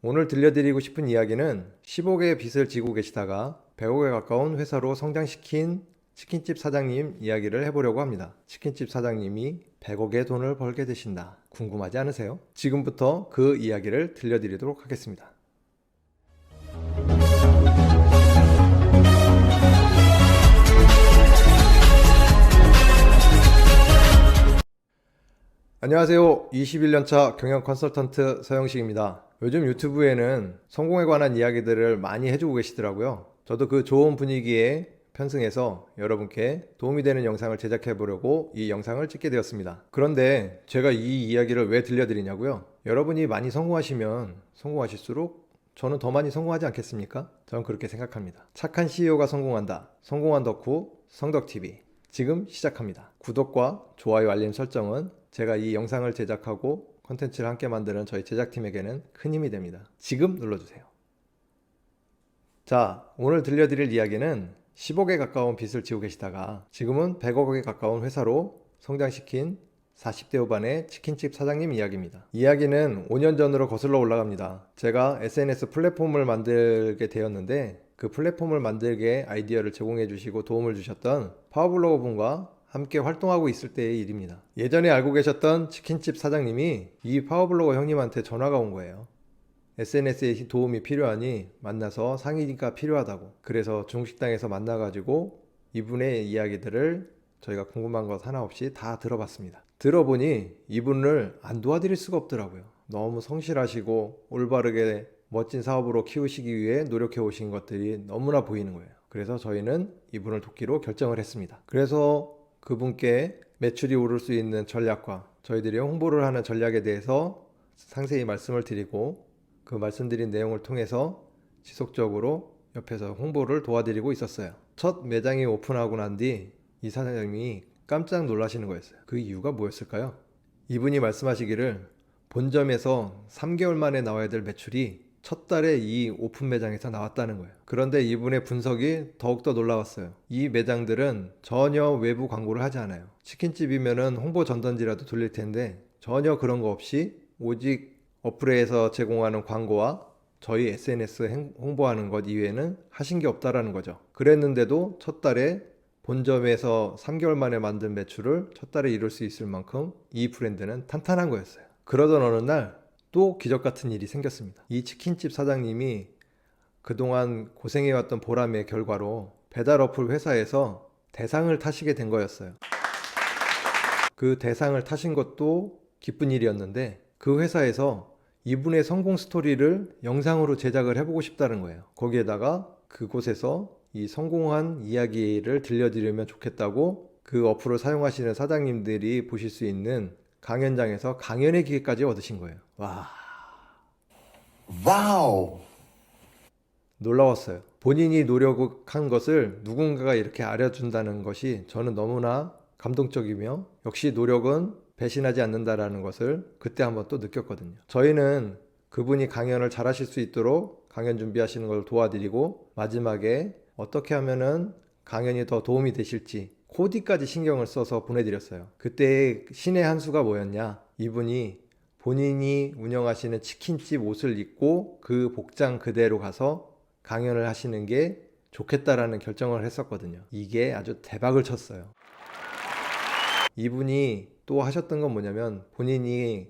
오늘 들려드리고 싶은 이야기는 15개의 빚을 지고 계시다가 100억에 가까운 회사로 성장시킨 치킨집 사장님 이야기를 해보려고 합니다. 치킨집 사장님이 100억의 돈을 벌게 되신다. 궁금하지 않으세요? 지금부터 그 이야기를 들려드리도록 하겠습니다. 안녕하세요. 21년차 경영 컨설턴트 서영식입니다. 요즘 유튜브에는 성공에 관한 이야기들을 많이 해주고 계시더라고요. 저도 그 좋은 분위기에 편승해서 여러분께 도움이 되는 영상을 제작해 보려고 이 영상을 찍게 되었습니다. 그런데 제가 이 이야기를 왜 들려드리냐고요? 여러분이 많이 성공하시면 성공하실수록 저는 더 많이 성공하지 않겠습니까? 저는 그렇게 생각합니다. 착한 CEO가 성공한다. 성공한 덕후 성덕TV 지금 시작합니다. 구독과 좋아요 알림 설정은 제가 이 영상을 제작하고 컨텐츠를 함께 만드는 저희 제작팀에게는 큰 힘이 됩니다. 지금 눌러주세요. 자, 오늘 들려드릴 이야기는 10억에 가까운 빚을 지고 계시다가 지금은 100억에 가까운 회사로 성장시킨 40대 후반의 치킨집 사장님 이야기입니다. 이야기는 5년 전으로 거슬러 올라갑니다. 제가 SNS 플랫폼을 만들게 되었는데 그 플랫폼을 만들게 아이디어를 제공해 주시고 도움을 주셨던 파워블로거 분과 함께 활동하고 있을 때의 일입니다. 예전에 알고 계셨던 치킨집 사장님이 이 파워블로거 형님한테 전화가 온 거예요. SNS에 도움이 필요하니 만나서 상의가 필요하다고. 그래서 중식당에서 만나가지고 이분의 이야기들을 저희가 궁금한 것 하나 없이 다 들어봤습니다. 들어보니 이분을 안 도와드릴 수가 없더라고요. 너무 성실하시고 올바르게 멋진 사업으로 키우시기 위해 노력해 오신 것들이 너무나 보이는 거예요. 그래서 저희는 이분을 돕기로 결정을 했습니다. 그래서 그분께 매출이 오를 수 있는 전략과 저희들이 홍보를 하는 전략에 대해서 상세히 말씀을 드리고 그 말씀드린 내용을 통해서 지속적으로 옆에서 홍보를 도와드리고 있었어요. 첫 매장이 오픈하고 난 뒤 이 사장님이 깜짝 놀라시는 거였어요. 그 이유가 뭐였을까요? 이분이 말씀하시기를 본점에서 3개월 만에 나와야 될 매출이 첫 달에 이 오픈 매장에서 나왔다는 거예요. 그런데 이분의 분석이 더욱더 놀라웠어요. 이 매장들은 전혀 외부 광고를 하지 않아요. 치킨집이면은 홍보 전단지라도 돌릴 텐데 전혀 그런 거 없이 오직 어플에서 제공하는 광고와 저희 SNS 홍보하는 것 이외에는 하신 게 없다라는 거죠. 그랬는데도 첫 달에 본점에서 3개월 만에 만든 매출을 첫 달에 이룰 수 있을 만큼 이 브랜드는 탄탄한 거였어요. 그러던 어느 날 또 기적 같은 일이 생겼습니다. 이 치킨집 사장님이 그동안 고생해왔던 보람의 결과로 배달 어플 회사에서 대상을 타시게 된 거였어요. 그 대상을 타신 것도 기쁜 일이었는데 그 회사에서 이분의 성공 스토리를 영상으로 제작을 해보고 싶다는 거예요. 거기에다가 그곳에서 이 성공한 이야기를 들려드리면 좋겠다고 그 어플을 사용하시는 사장님들이 보실 수 있는 강연장에서 강연의 기회까지 얻으신 거예요. 와우! 놀라웠어요. 본인이 노력한 것을 누군가가 이렇게 알려준다는 것이 저는 너무나 감동적이며 역시 노력은 배신하지 않는다라는 것을 그때 한번 또 느꼈거든요. 저희는 그분이 강연을 잘 하실 수 있도록 강연 준비하시는 걸 도와드리고 마지막에 어떻게 하면은 강연이 더 도움이 되실지 코디까지 신경을 써서 보내드렸어요. 그때 신의 한 수가 뭐였냐? 이분이 본인이 운영하시는 치킨집 옷을 입고 그 복장 그대로 가서 강연을 하시는 게 좋겠다라는 결정을 했었거든요. 이게 아주 대박을 쳤어요. 이분이 또 하셨던 건 뭐냐면 본인이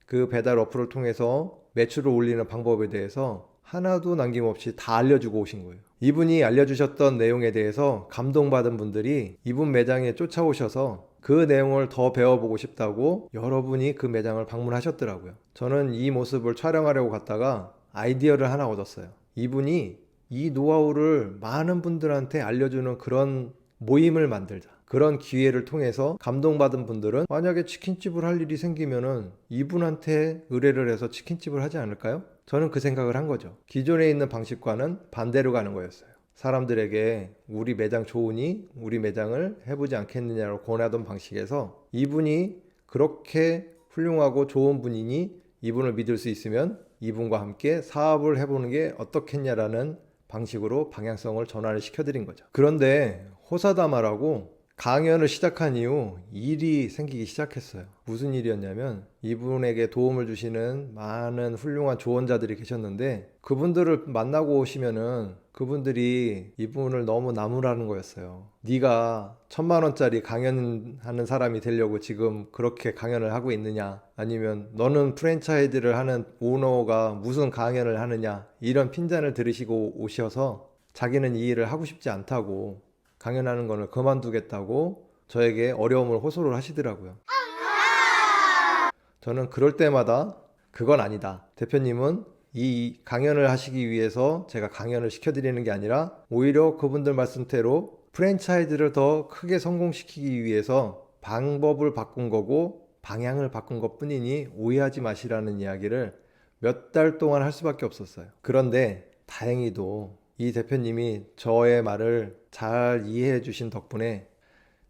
그 배달 어플을 통해서 매출을 올리는 방법에 대해서 하나도 남김없이 다 알려주고 오신 거예요. 이분이 알려주셨던 내용에 대해서 감동받은 분들이 이분 매장에 쫓아오셔서 그 내용을 더 배워보고 싶다고 여러분이 그 매장을 방문하셨더라고요. 저는 이 모습을 촬영하려고 갔다가 아이디어를 하나 얻었어요. 이분이 이 노하우를 많은 분들한테 알려주는 그런 모임을 만들자. 그런 기회를 통해서 감동받은 분들은 만약에 치킨집을 할 일이 생기면은 이분한테 의뢰를 해서 치킨집을 하지 않을까요? 저는 그 생각을 한 거죠. 기존에 있는 방식과는 반대로 가는 거였어요. 사람들에게 우리 매장 좋으니 우리 매장을 해보지 않겠느냐고 권하던 방식에서 이분이 그렇게 훌륭하고 좋은 분이니 이분을 믿을 수 있으면 이분과 함께 사업을 해보는 게 어떻겠냐라는 방식으로 방향성을 전환을 시켜드린 거죠. 그런데 호사다마라고 강연을 시작한 이후 일이 생기기 시작했어요. 무슨 일이었냐면 이분에게 도움을 주시는 많은 훌륭한 조언자들이 계셨는데 그분들을 만나고 오시면은 그분들이 이분을 너무 나무라는 거였어요. 네가 1,000만 원짜리 강연하는 사람이 되려고 지금 그렇게 강연을 하고 있느냐, 아니면 너는 프랜차이즈를 하는 오너가 무슨 강연을 하느냐, 이런 핀잔을 들으시고 오셔서 자기는 이 일을 하고 싶지 않다고, 강연하는 거를 그만두겠다고 저에게 어려움을 호소를 하시더라고요. 저는 그럴 때마다 그건 아니다. 대표님은 이 강연을 하시기 위해서 제가 강연을 시켜드리는 게 아니라 오히려 그분들 말씀대로 프랜차이즈를 더 크게 성공시키기 위해서 방법을 바꾼 거고 방향을 바꾼 것 뿐이니 오해하지 마시라는 이야기를 몇 달 동안 할 수밖에 없었어요. 그런데 다행히도 이 대표님이 저의 말을 잘 이해해 주신 덕분에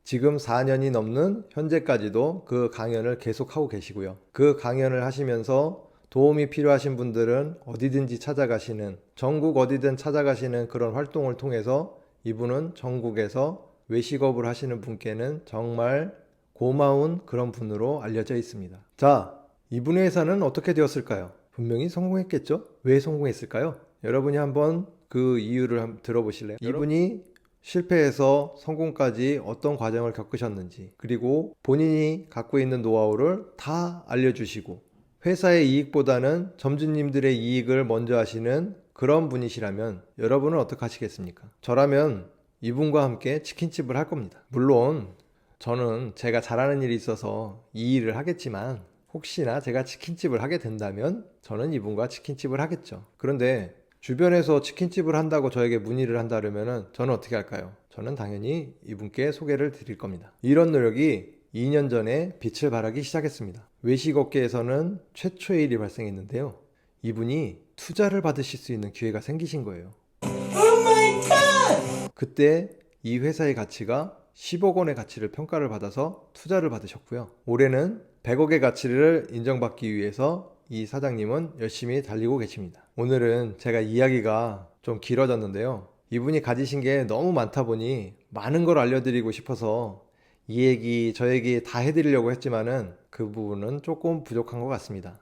지금 4년이 넘는 현재까지도 그 강연을 계속하고 계시고요. 그 강연을 하시면서 도움이 필요하신 분들은 어디든지 찾아가시는, 전국 어디든 찾아가시는 그런 활동을 통해서 이분은 전국에서 외식업을 하시는 분께는 정말 고마운 그런 분으로 알려져 있습니다. 자, 이분의 회사는 어떻게 되었을까요? 분명히 성공했겠죠? 왜 성공했을까요? 여러분이 한번 그 이유를 들어보실래요? 이분이 실패해서 성공까지 어떤 과정을 겪으셨는지, 그리고 본인이 갖고 있는 노하우를 다 알려주시고 회사의 이익보다는 점주님들의 이익을 먼저 하시는 그런 분이시라면 여러분은 어떻게 하시겠습니까? 저라면 이분과 함께 치킨집을 할 겁니다. 물론 저는 제가 잘하는 일이 있어서 이 일을 하겠지만 혹시나 제가 치킨집을 하게 된다면 저는 이분과 치킨집을 하겠죠. 그런데 주변에서 치킨집을 한다고 저에게 문의를 한다면 저는 어떻게 할까요? 저는 당연히 이분께 소개를 드릴 겁니다. 이런 노력이 2년 전에 빛을 발하기 시작했습니다. 외식업계에서는 최초의 일이 발생했는데요. 이분이 투자를 받으실 수 있는 기회가 생기신 거예요. 그때 이 회사의 가치가 10억 원의 가치를 평가를 받아서 투자를 받으셨고요. 올해는 100억의 가치를 인정받기 위해서 이 사장님은 열심히 달리고 계십니다. 오늘은 제가 이야기가 좀 길어졌는데요. 이분이 가지신 게 너무 많다 보니 많은 걸 알려드리고 싶어서 이 얘기 저 얘기 다 해드리려고 했지만은 그 부분은 조금 부족한 것 같습니다.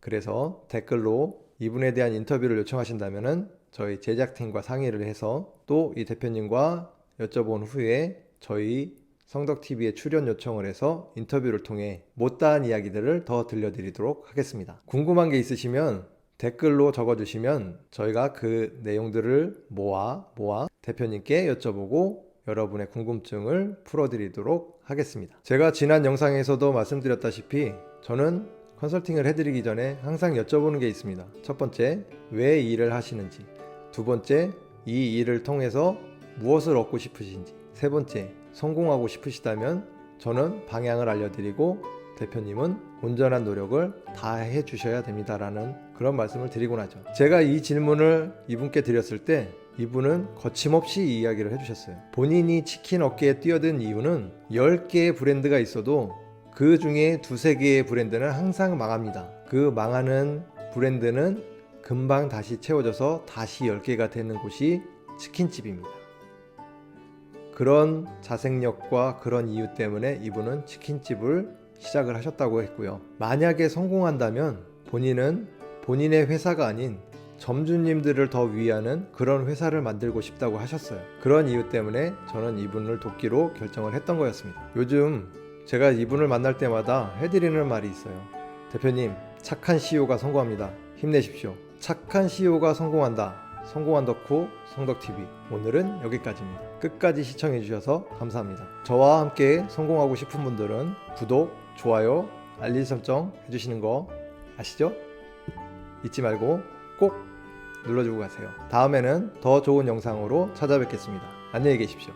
그래서 댓글로 이분에 대한 인터뷰를 요청하신다면은 저희 제작팀과 상의를 해서 또 이 대표님과 여쭤본 후에 저희 성덕TV에 출연 요청을 해서 인터뷰를 통해 못다한 이야기들을 더 들려드리도록 하겠습니다. 궁금한 게 있으시면 댓글로 적어주시면 저희가 그 내용들을 모아 대표님께 여쭤보고 여러분의 궁금증을 풀어드리도록 하겠습니다. 제가 지난 영상에서도 말씀드렸다시피 저는 컨설팅을 해드리기 전에 항상 여쭤보는 게 있습니다. 첫 번째, 왜 이 일을 하시는지. 두 번째, 이 일을 통해서 무엇을 얻고 싶으신지. 세 번째, 성공하고 싶으시다면 저는 방향을 알려드리고 대표님은 온전한 노력을 다 해주셔야 됩니다라는 그런 말씀을 드리고 나죠. 제가 이 질문을 이분께 드렸을 때 이분은 거침없이 이 이야기를 해주셨어요. 본인이 치킨 업계에 뛰어든 이유는 10개의 브랜드가 있어도 그 중에 2-3개의 브랜드는 항상 망합니다. 그 망하는 브랜드는 금방 다시 채워져서 다시 10개가 되는 곳이 치킨집입니다. 그런 자생력과 그런 이유 때문에 이분은 치킨집을 시작을 하셨다고 했고요. 만약에 성공한다면 본인은 본인의 회사가 아닌 점주님들을 더 위하는 그런 회사를 만들고 싶다고 하셨어요. 그런 이유 때문에 저는 이분을 돕기로 결정을 했던 거였습니다. 요즘 제가 이분을 만날 때마다 해드리는 말이 있어요. 대표님, 착한 CEO가 성공합니다. 힘내십시오. 착한 CEO가 성공한다. 성공한 덕후 성덕TV, 오늘은 여기까지입니다. 끝까지 시청해주셔서 감사합니다. 저와 함께 성공하고 싶은 분들은 구독, 좋아요, 알림 설정 해주시는 거 아시죠? 잊지 말고 꼭 눌러주고 가세요. 다음에는 더 좋은 영상으로 찾아뵙겠습니다. 안녕히 계십시오.